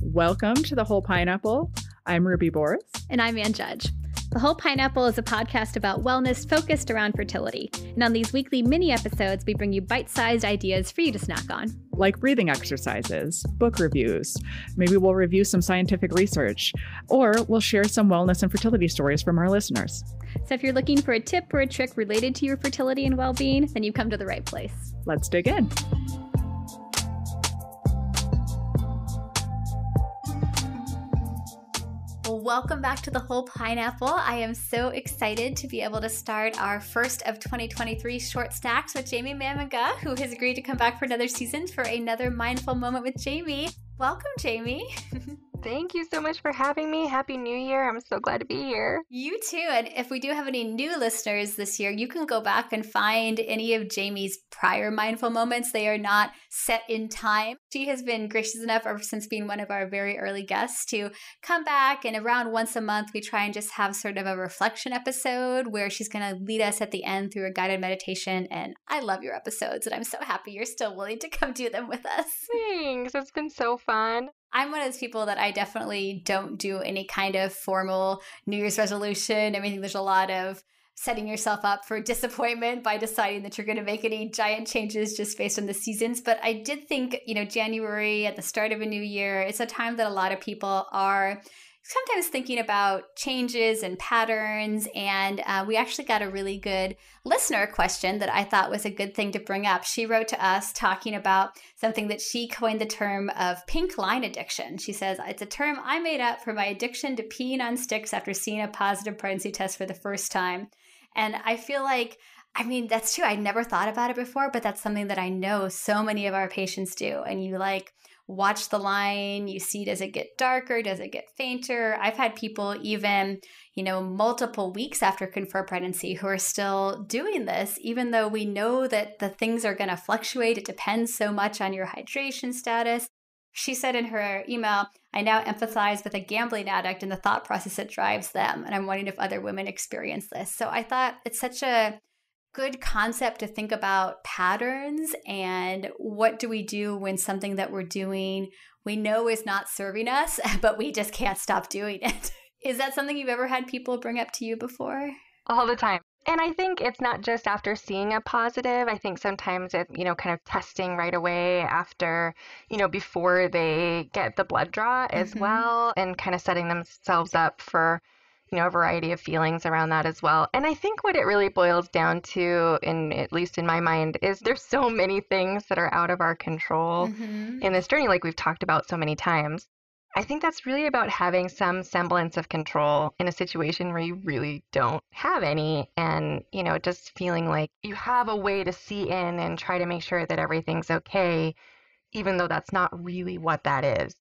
Welcome to The Whole Pineapple. I'm Ruby Boris. And I'm Ann Judge. The Whole Pineapple is a podcast about wellness focused around fertility. And on these weekly mini episodes, we bring you bite-sized ideas for you to snack on. Like breathing exercises, book reviews. Maybe we'll review some scientific research, or we'll share some wellness and fertility stories from our listeners. So if you're looking for a tip or a trick related to your fertility and well-being, then you've come to the right place. Let's dig in. Welcome back to The Whole Pineapple. I am so excited to be able to start our first of 2023 short stacks with Jamie Mammenga, who has agreed to come back for another season for another mindful moment with Jamie. Welcome, Jamie. Thank you so much for having me. Happy New Year. I'm so glad to be here. You too. And if we do have any new listeners this year, you can go back and find any of Jamie's prior mindful moments. They are not set in time. She has been gracious enough ever since being one of our very early guests to come back. And around once a month, we try and just have sort of a reflection episode where she's going to lead us at the end through a guided meditation. And I love your episodes, and I'm so happy you're still willing to come do them with us. Thanks. It's been so fun. I'm one of those people that I definitely don't do any kind of formal New Year's resolution. I mean, there's a lot of setting yourself up for disappointment by deciding that you're going to make any giant changes just based on the seasons. But I did think, January at the start of a new year, it's a time that a lot of people are sometimes thinking about changes and patterns. And we actually got a really good listener question that I thought was a good thing to bring up. She wrote to us talking about something that she coined the term of pink line addiction. She says, it's a term I made up for my addiction to peeing on sticks after seeing a positive pregnancy test for the first time. And I feel like, that's true. I never thought about it before, but that's something that I know so many of our patients do. And you watch the line, you see, does it get darker? Does it get fainter? I've had people even, multiple weeks after confirmed pregnancy who are still doing this, even though we know that the things are going to fluctuate. It depends so much on your hydration status. She said in her email, I now empathize with a gambling addict and the thought process that drives them. And I'm wondering if other women experience this. So I thought it's such a good concept to think about patterns and what do we do when something that we're doing we know is not serving us, but we just can't stop doing it. Is that something you've ever had people bring up to you before? All the time. And I think it's not just after seeing a positive. I think sometimes it, kind of testing right away after, before they get the blood draw as well, and kind of setting themselves up for a variety of feelings around that as well. And I think what it really boils down to, at least in my mind, is there's so many things that are out of our control in this journey, like we've talked about so many times. I think that's really about having some semblance of control in a situation where you really don't have any, and, just feeling like you have a way to see in and try to make sure that everything's okay, even though that's not really what that is.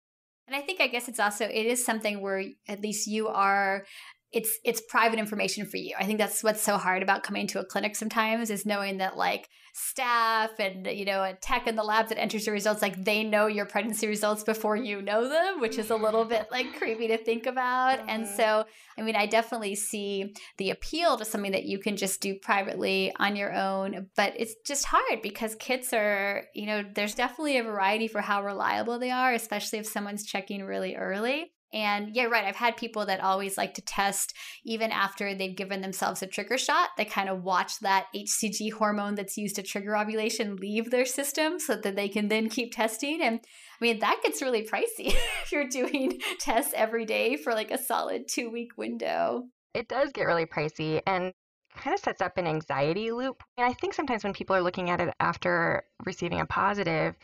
And I guess it is something where at least you are, it's private information for you. I think that's what's so hard about coming to a clinic sometimes, is knowing that staff and, a tech in the lab that enters your results, they know your pregnancy results before you know them, which is a little bit creepy to think about. And so, I definitely see the appeal to something that you can just do privately on your own, but it's just hard because kits are, there's definitely a variety for how reliable they are, especially if someone's checking really early. And yeah, right. I've had people that always like to test even after they've given themselves a trigger shot. They kind of watch that HCG hormone that's used to trigger ovulation leave their system so that they can then keep testing. And that gets really pricey if you're doing tests every day for a solid 2-week window. It does get really pricey and kind of sets up an anxiety loop. And I think sometimes when people are looking at it after receiving a positive,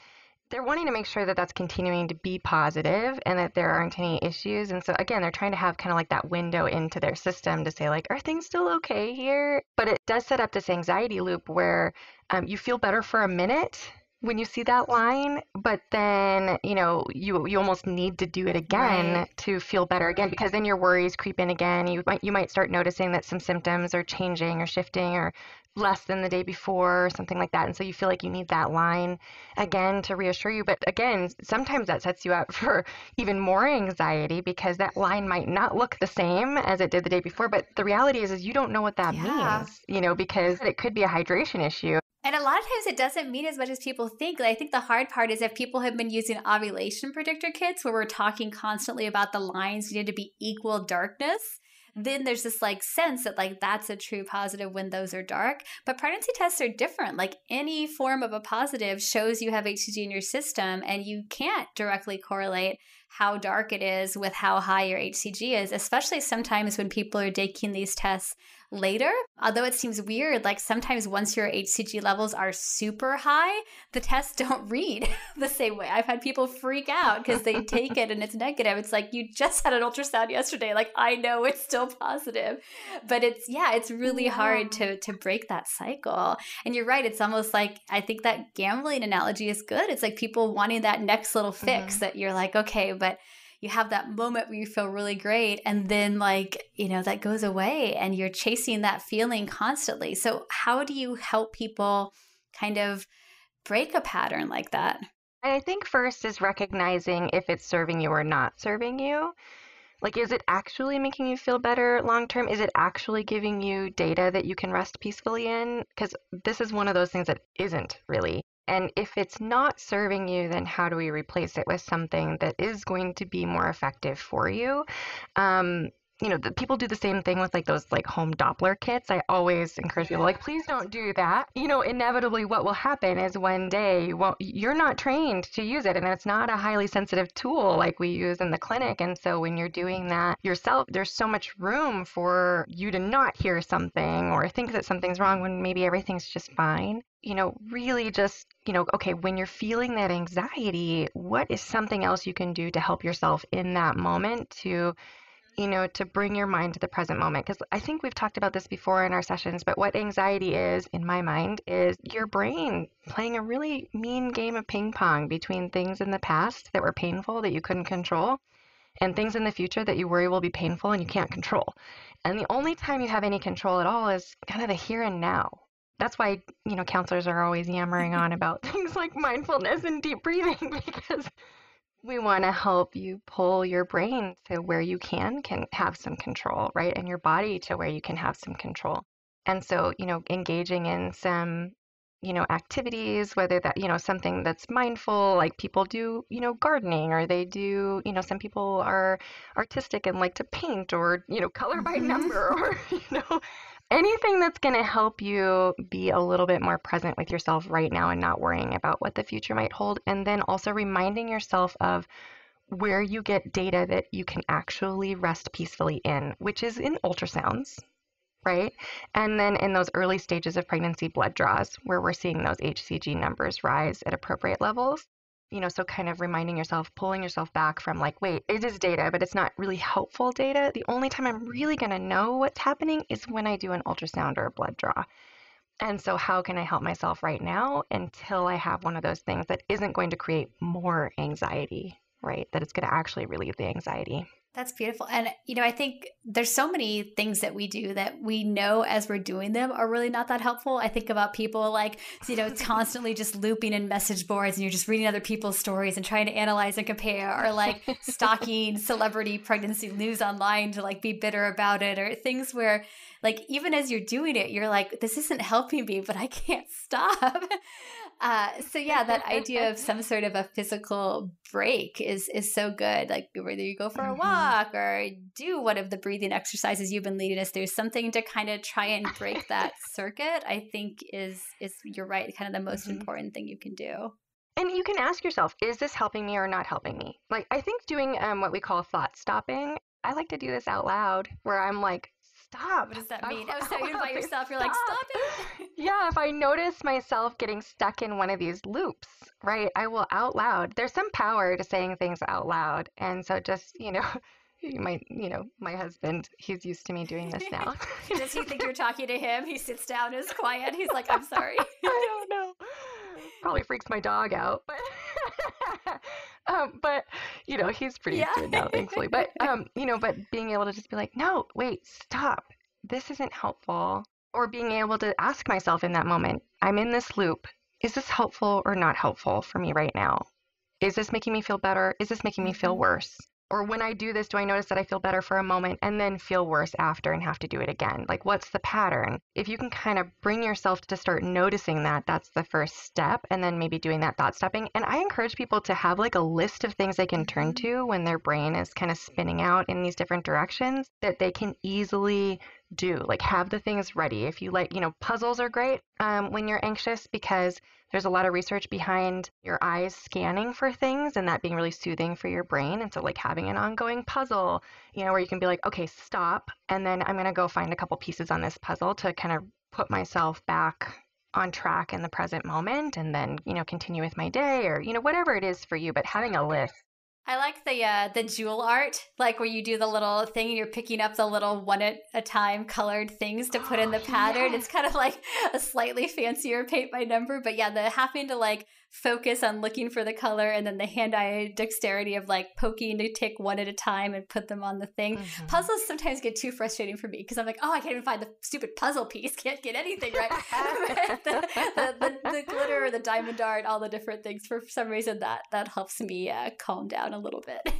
they're wanting to make sure that that's continuing to be positive and that there aren't any issues. And so again, they're trying to have kind of that window into their system to say are things still okay here? But it does set up this anxiety loop where you feel better for a minute when you see that line, but then, you almost need to do it again to feel better again, because then your worries creep in again. You might start noticing that some symptoms are changing or shifting or less than the day before or something like that. And so you feel like you need that line again to reassure you. But again, sometimes that sets you up for even more anxiety because that line might not look the same as it did the day before. But the reality is you don't know what that means, because it could be a hydration issue. And a lot of times it doesn't mean as much as people think. I think the hard part is if people have been using ovulation predictor kits where we're talking constantly about the lines need to be equal darkness, then there's this like sense that like that's a true positive when those are dark. But pregnancy tests are different. Like any form of a positive shows you have HCG in your system, and you can't directly correlate how dark it is with how high your HCG is, especially sometimes when people are taking these tests later. Although it seems weird, like sometimes once your HCG levels are super high, the tests don't read the same way. I've had people freak out because they take it and it's negative. It's like, you just had an ultrasound yesterday. Like, I know it's still positive, but it's really hard to break that cycle. And you're right. It's almost like, I think that gambling analogy is good. It's like people wanting that next little fix that you're like, okay, but you have that moment where you feel really great, and then like, that goes away and you're chasing that feeling constantly. So how do you help people kind of break a pattern like that? I think first is recognizing if it's serving you or not serving you. Like, is it actually making you feel better long term? Is it actually giving you data that you can rest peacefully in? Because this is one of those things that isn't really. And if it's not serving you, then how do we replace it with something that is going to be more effective for you? The people do the same thing with like those like home Doppler kits. I always encourage people like, please don't do that. Inevitably what will happen is one day you're not trained to use it, and it's not a highly sensitive tool like we use in the clinic. And so when you're doing that yourself, there's so much room for you to not hear something or think that something's wrong when maybe everything's just fine. Really just, okay, when you're feeling that anxiety, what is something else you can do to help yourself in that moment to bring your mind to the present moment? Because I think we've talked about this before in our sessions, but what anxiety is, in my mind, is your brain playing a really mean game of ping pong between things in the past that were painful that you couldn't control and things in the future that you worry will be painful and you can't control. And the only time you have any control at all is kind of the here and now. That's why, counselors are always yammering on about things like mindfulness and deep breathing, because we want to help you pull your brain to where you can have some control, right? And your body to where you can have some control. And so, engaging in some, activities, whether that, something that's mindful, like people do, gardening, or they do, some people are artistic and like to paint or, color by number, or, anything that's going to help you be a little bit more present with yourself right now and not worrying about what the future might hold. And then also reminding yourself of where you get data that you can actually rest peacefully in, which is in ultrasounds, right? And then in those early stages of pregnancy blood draws, where we're seeing those HCG numbers rise at appropriate levels. So kind of reminding yourself, pulling yourself back from like, wait, it is data, but it's not really helpful data. The only time I'm really going to know what's happening is when I do an ultrasound or a blood draw. And so how can I help myself right now until I have one of those things that isn't going to create more anxiety, right? That it's going to actually relieve the anxiety. That's beautiful. And, I think there's so many things that we do that we know as we're doing them are really not that helpful. I think about people like, constantly just looping in message boards and you're just reading other people's stories and trying to analyze and compare, or like stalking celebrity pregnancy news online to like be bitter about it, or things where like, even as you're doing it, you're like, this isn't helping me, but I can't stop. That idea of some sort of a physical break is so good. Like whether you go for a walk or do one of the breathing exercises you've been leading us through, something to kind of try and break that circuit, I think is you're right, kind of the most important thing you can do. And you can ask yourself, is this helping me or not helping me? Like, I think doing what we call thought stopping, I like to do this out loud where I'm like, stop. What does that mean? So you're by yourself, you're like, stop it. Yeah, if I notice myself getting stuck in one of these loops, right, I will out loud. There's some power to saying things out loud. And so just, my husband, he's used to me doing this now. Does he think you're talking to him? He sits down, is quiet. He's like, I'm sorry. I don't know. Probably freaks my dog out, but he's pretty good now, thankfully. But but being able to just be like, no, wait, stop. This isn't helpful. Or being able to ask myself in that moment, I'm in this loop. Is this helpful or not helpful for me right now? Is this making me feel better? Is this making me feel worse? Or when I do this, do I notice that I feel better for a moment and then feel worse after and have to do it again? Like, what's the pattern? If you can kind of bring yourself to start noticing that, that's the first step. And then maybe doing that thought stopping. And I encourage people to have like a list of things they can turn to when their brain is kind of spinning out in these different directions that they can easily do. Like, have the things ready. If you like, puzzles are great when you're anxious, because there's a lot of research behind your eyes scanning for things and that being really soothing for your brain. And so like having an ongoing puzzle, where you can be like, okay, stop. And then I'm going to go find a couple pieces on this puzzle to kind of put myself back on track in the present moment, and then, continue with my day, or, whatever it is for you, but having a list. I like the jewel art, like where you do the little thing and you're picking up the little one at a time colored things to put in the pattern. Yes. It's kind of like a slightly fancier paint by number, but yeah, the having to like focus on looking for the color and then the hand-eye dexterity of like poking to take one at a time and put them on the thing. Mm-hmm. Puzzles sometimes get too frustrating for me because I'm like, oh, I can't even find the stupid puzzle piece. Can't get anything right. the glitter, the diamond art, all the different things. For some reason, that helps me calm down a little bit.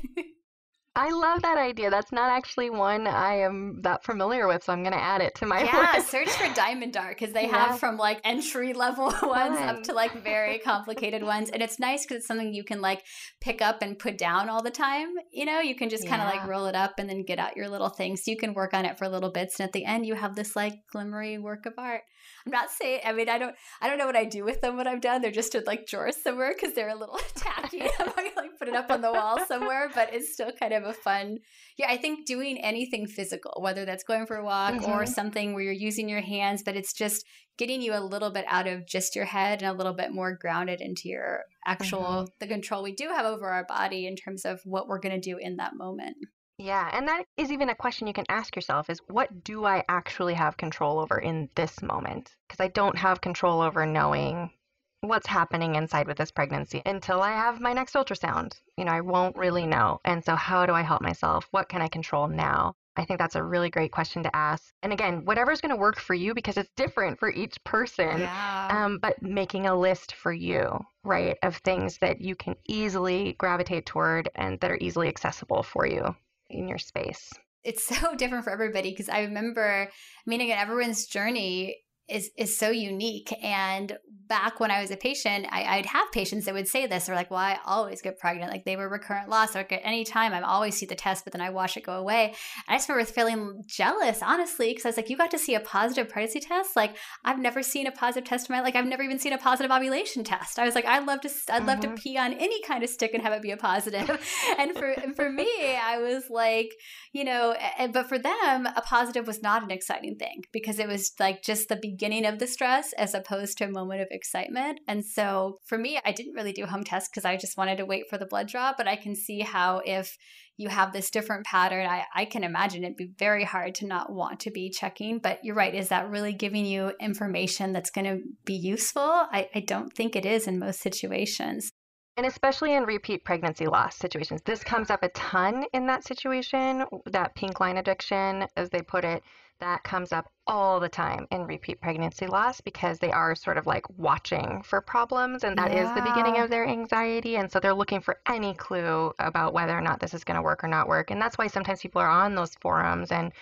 I love that idea. That's not actually one I am that familiar with, so I'm going to add it to my list. Search for diamond art, because they have from like entry level ones up to like very complicated ones. And it's nice because it's something you can like pick up and put down all the time. You can just kind of like roll it up and then get out your little things. So you can work on it for little bits. And at the end, you have this like glimmery work of art. I'm not saying, I don't know what I do with them when I'm done. They're just in like drawers somewhere because they're a little tacky. I'm not gonna like put it up on the wall somewhere, but it's still kind of a fun. Yeah, I think doing anything physical, whether that's going for a walk or something where you're using your hands, but it's just getting you a little bit out of just your head and a little bit more grounded into your actual, the control we do have over our body in terms of what we're going to do in that moment. Yeah, and that is even a question you can ask yourself is, what do I actually have control over in this moment? Because I don't have control over knowing what's happening inside with this pregnancy until I have my next ultrasound. I won't really know. And so how do I help myself? What can I control now? I think that's a really great question to ask. And again, whatever's going to work for you, because it's different for each person, but making a list for you, right, of things that you can easily gravitate toward and that are easily accessible for you in your space. It's so different for everybody, because I remember, again, everyone's journey is so unique. And back when I was a patient, I'd have patients that would say this. They're like, well, I always get pregnant. Like they were recurrent loss. Like at any time, I always see the test, but then I watch it go away. And I just remember feeling jealous, honestly, because I was like, you got to see a positive pregnancy test? Like I've never seen a positive test in my life. I've never even seen a positive ovulation test. I was like, I'd love to pee on any kind of stick and have it be a positive. And for me, I was like, but for them, a positive was not an exciting thing, because it was like just the beginning of the stress as opposed to a moment of excitement. And so for me, I didn't really do home tests because I just wanted to wait for the blood draw. But I can see how if you have this different pattern, I can imagine it'd be very hard to not want to be checking. But you're right. Is that really giving you information that's going to be useful? I don't think it is in most situations. And especially in repeat pregnancy loss situations. This comes up a ton in that situation, that pink line addiction, as they put it, that comes up all the time in repeat pregnancy loss, because they are sort of like watching for problems, and that is the beginning of their anxiety. And so they're looking for any clue about whether or not this is going to work or not work. And that's why sometimes people are on those forums and,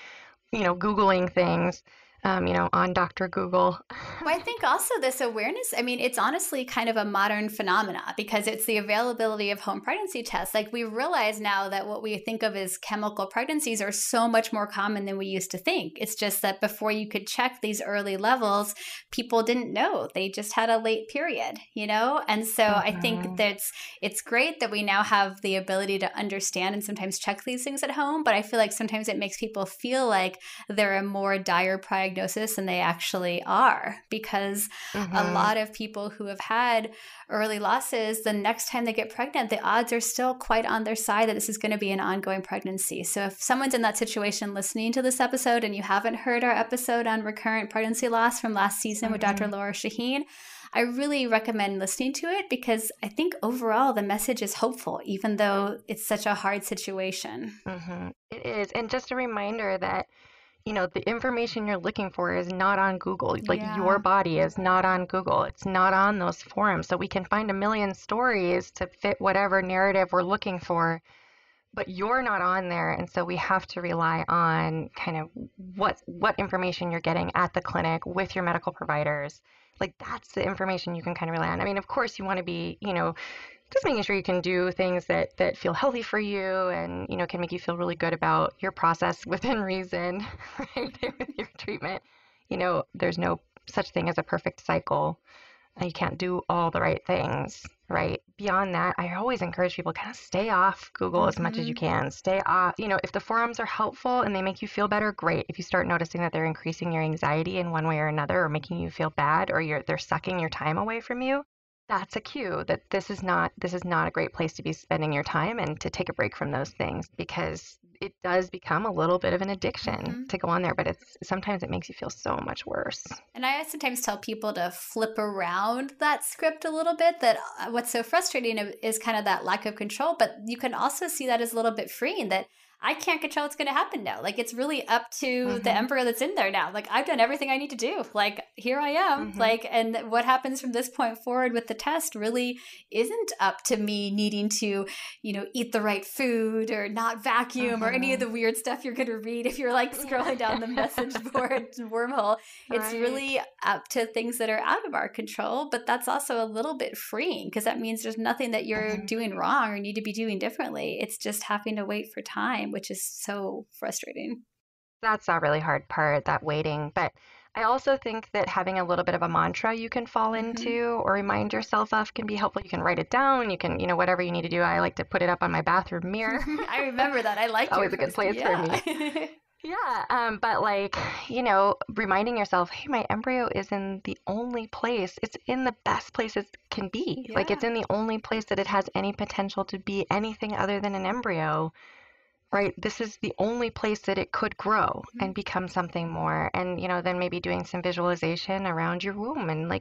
Googling things. On Dr. Google. Well, I think also this awareness, it's honestly kind of a modern phenomena, because it's the availability of home pregnancy tests. Like we realize now that what we think of as chemical pregnancies are so much more common than we used to think. It's just that before you could check these early levels, people didn't know. They just had a late period, And so I think that it's great that we now have the ability to understand and sometimes check these things at home. But I feel like sometimes it makes people feel like they're a more dire prognosis than they actually are, because a lot of people who have had early losses, the next time they get pregnant, the odds are still quite on their side that this is going to be an ongoing pregnancy. So if someone's in that situation listening to this episode and you haven't heard our episode on recurrent pregnancy loss from last season with Dr. Laura Shaheen, I really recommend listening to it, because I think overall the message is hopeful, even though it's such a hard situation. It is. And just a reminder that the information you're looking for is not on Google. Like your body is not on Google. It's not on those forums. So we can find a million stories to fit whatever narrative we're looking for. but you're not on there. And so we have to rely on kind of what information you're getting at the clinic with your medical providers. Like that's the information you can kind of rely on. I mean, of course you want to be, just making sure you can do things that feel healthy for you and, can make you feel really good about your process within reason, right? With your treatment. There's no such thing as a perfect cycle. You can't do all the right things, right? Beyond that, I always encourage people kind of stay off Google as much as you can. Stay off, if the forums are helpful and they make you feel better, great. If you start noticing that they're increasing your anxiety in one way or another, or making you feel bad, or they're sucking your time away from you, that's a cue that this is not a great place to be spending your time, and to take a break from those things, because it does become a little bit of an addiction to go on there, but sometimes it makes you feel so much worse. And I sometimes tell people to flip around that script a little bit, that what's so frustrating is kind of that lack of control, but you can also see that as a little bit freeing, that I can't control what's going to happen now. Like, it's really up to the embryo that's in there now. Like, I've done everything I need to do. Like, here I am. Like, and what happens from this point forward with the test really isn't up to me needing to, eat the right food or not vacuum or any of the weird stuff you're going to read if you're like scrolling down the message board wormhole. It's really up to things that are out of our control, but that's also a little bit freeing, because that means there's nothing that you're doing wrong or need to be doing differently. It's just having to wait for time, which is so frustrating. That's a really hard part, that waiting. But I also think that having a little bit of a mantra you can fall into or remind yourself of can be helpful. You can write it down. You can, whatever you need to do. I like to put it up on my bathroom mirror. I remember that. I like it. Always a good place for me. Yeah. But reminding yourself, hey, my embryo is in the only place. It's in the best place it can be. Yeah. Like, it's in the only place that it has any potential to be anything other than an embryo. Right? This is the only place that it could grow and become something more. And, then maybe doing some visualization around your womb. And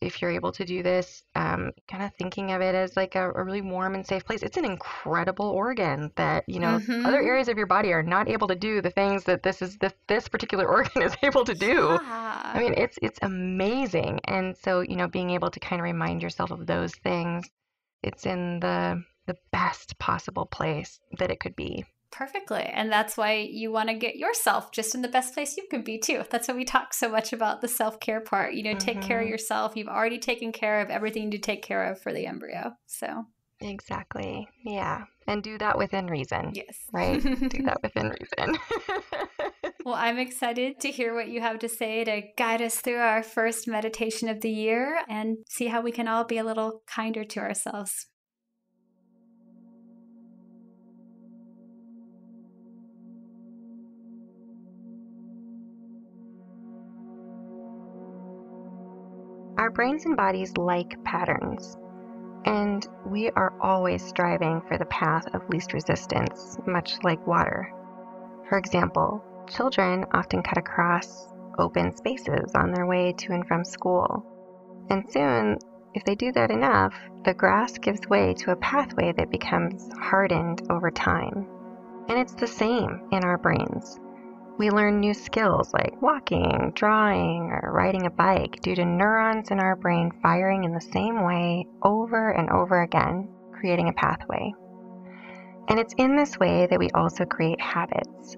if you're able to do this, kind of thinking of it as like a really warm and safe place. It's an incredible organ that, other areas of your body are not able to do the things that this particular organ is able to do. Yeah. I mean, it's amazing. And so, being able to kind of remind yourself of those things, it's in the best possible place that it could be. Perfectly. And that's why you want to get yourself just in the best place you can be too. That's why we talk so much about the self-care part. Take care of yourself. You've already taken care of everything to take care of for the embryo. So exactly. Yeah. And do that within reason. Yes. Right? Do that within reason. Well, I'm excited to hear what you have to say to guide us through our first meditation of the year and see how we can all be a little kinder to ourselves. Our brains and bodies like patterns, and we are always striving for the path of least resistance, much like water. For example, children often cut across open spaces on their way to and from school. And soon, if they do that enough, the grass gives way to a pathway that becomes hardened over time. And it's the same in our brains. We learn new skills like walking, drawing, or riding a bike due to neurons in our brain firing in the same way over and over again, creating a pathway. And it's in this way that we also create habits.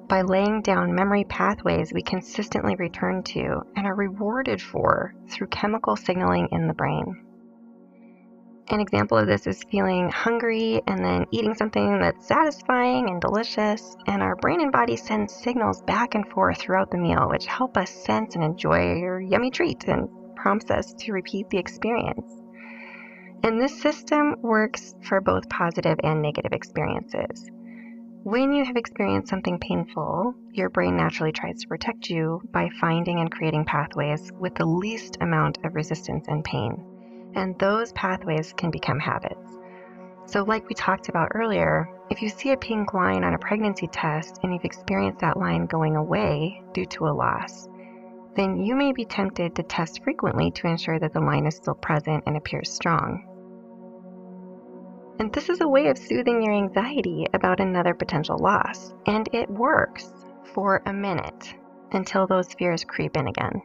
By laying down memory pathways we consistently return to and are rewarded for through chemical signaling in the brain. An example of this is feeling hungry and then eating something that's satisfying and delicious, and our brain and body send signals back and forth throughout the meal, which help us sense and enjoy your yummy treat and prompts us to repeat the experience. And this system works for both positive and negative experiences. When you have experienced something painful, your brain naturally tries to protect you by finding and creating pathways with the least amount of resistance and pain. And those pathways can become habits. So like we talked about earlier, if you see a pink line on a pregnancy test and you've experienced that line going away due to a loss, then you may be tempted to test frequently to ensure that the line is still present and appears strong. And this is a way of soothing your anxiety about another potential loss. And it works for a minute until those fears creep in again.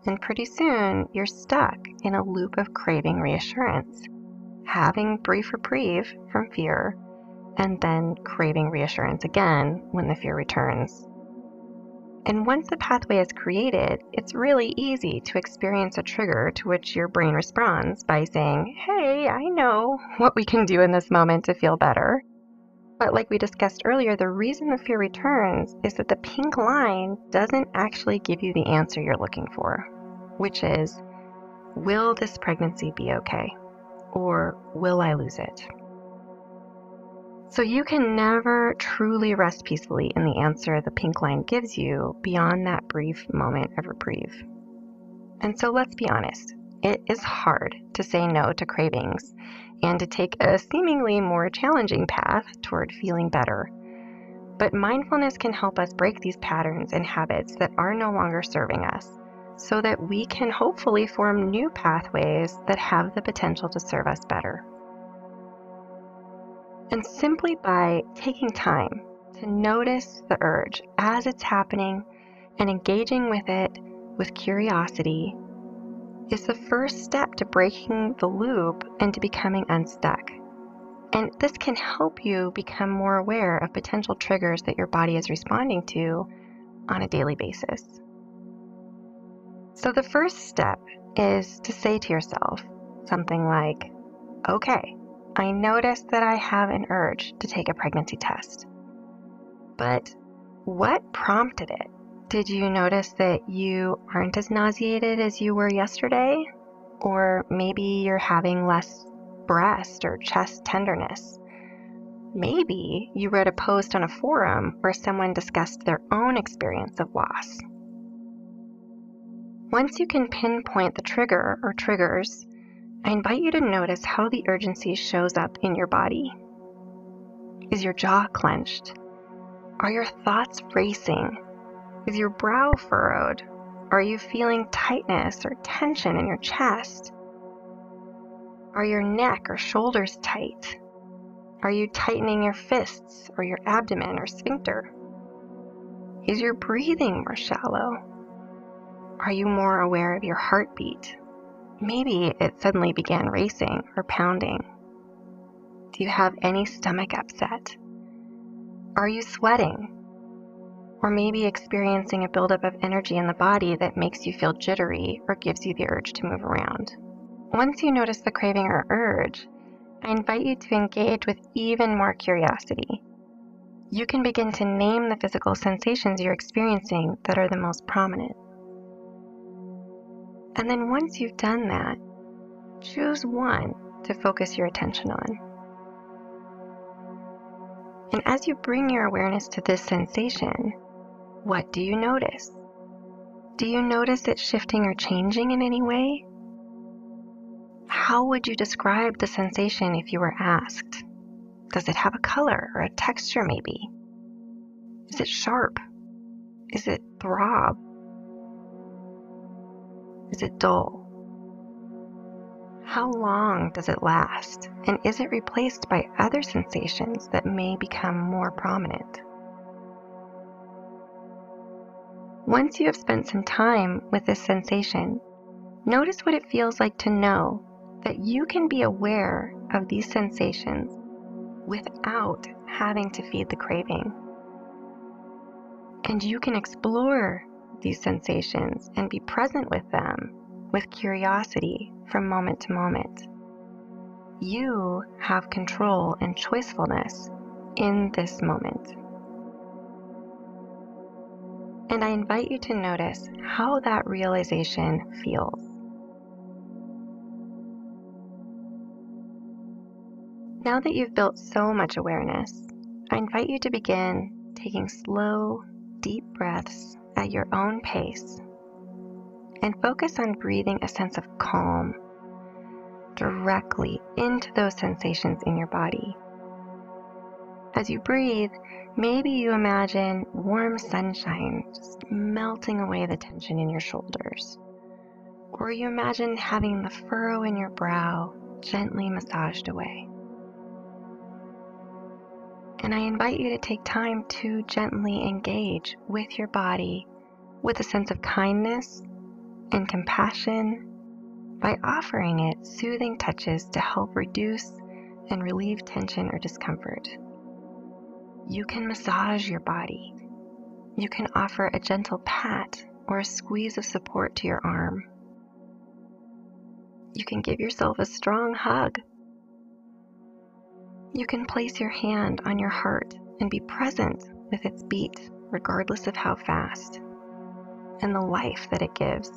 And pretty soon, you're stuck in a loop of craving reassurance, having brief reprieve from fear, and then craving reassurance again when the fear returns. And once the pathway is created, it's really easy to experience a trigger to which your brain responds by saying, hey, I know what we can do in this moment to feel better. But like we discussed earlier, the reason the fear returns is that the pink line doesn't actually give you the answer you're looking for, which is, will this pregnancy be okay? Or will I lose it? So you can never truly rest peacefully in the answer the pink line gives you beyond that brief moment of reprieve. And so let's be honest, it is hard to say no to cravings and to take a seemingly more challenging path toward feeling better. But mindfulness can help us break these patterns and habits that are no longer serving us, so that we can hopefully form new pathways that have the potential to serve us better. And simply by taking time to notice the urge as it's happening and engaging with it with curiosity is the first step to breaking the loop and to becoming unstuck. And this can help you become more aware of potential triggers that your body is responding to on a daily basis. So the first step is to say to yourself something like, okay, I noticed that I have an urge to take a pregnancy test. But what prompted it? Did you notice that you aren't as nauseated as you were yesterday? Or maybe you're having less breast or chest tenderness. Maybe you read a post on a forum where someone discussed their own experience of loss. Once you can pinpoint the trigger or triggers, I invite you to notice how the urgency shows up in your body. Is your jaw clenched? Are your thoughts racing? Is your brow furrowed? Are you feeling tightness or tension in your chest? Are your neck or shoulders tight? Are you tightening your fists or your abdomen or sphincter? Is your breathing more shallow? Are you more aware of your heartbeat? Maybe it suddenly began racing or pounding. Do you have any stomach upset? Are you sweating? Or maybe experiencing a buildup of energy in the body that makes you feel jittery or gives you the urge to move around. Once you notice the craving or urge, I invite you to engage with even more curiosity. You can begin to name the physical sensations you're experiencing that are the most prominent. And then once you've done that, choose one to focus your attention on. And as you bring your awareness to this sensation, what do you notice? Do you notice it shifting or changing in any way? How would you describe the sensation if you were asked? Does it have a color or a texture maybe? Is it sharp? Is it throb? Is it dull? How long does it last? And is it replaced by other sensations that may become more prominent? Once you have spent some time with this sensation, notice what it feels like to know that you can be aware of these sensations without having to feed the craving. And you can explore these sensations and be present with them with curiosity from moment to moment. You have control and choicefulness in this moment. And I invite you to notice how that realization feels. Now that you've built so much awareness, I invite you to begin taking slow, deep breaths at your own pace and focus on breathing a sense of calm directly into those sensations in your body. As you breathe, maybe you imagine warm sunshine just melting away the tension in your shoulders. Or you imagine having the furrow in your brow gently massaged away. And I invite you to take time to gently engage with your body with a sense of kindness and compassion by offering it soothing touches to help reduce and relieve tension or discomfort. You can massage your body. You can offer a gentle pat or a squeeze of support to your arm. You can give yourself a strong hug. You can place your hand on your heart and be present with its beat, regardless of how fast, and the life that it gives.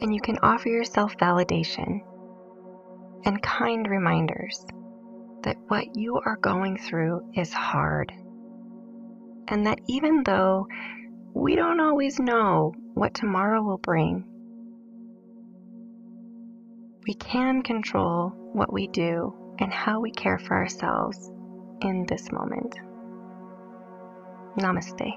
And you can offer yourself validation and kind reminders that what you are going through is hard, and that even though we don't always know what tomorrow will bring, we can control what we do and how we care for ourselves in this moment. Namaste.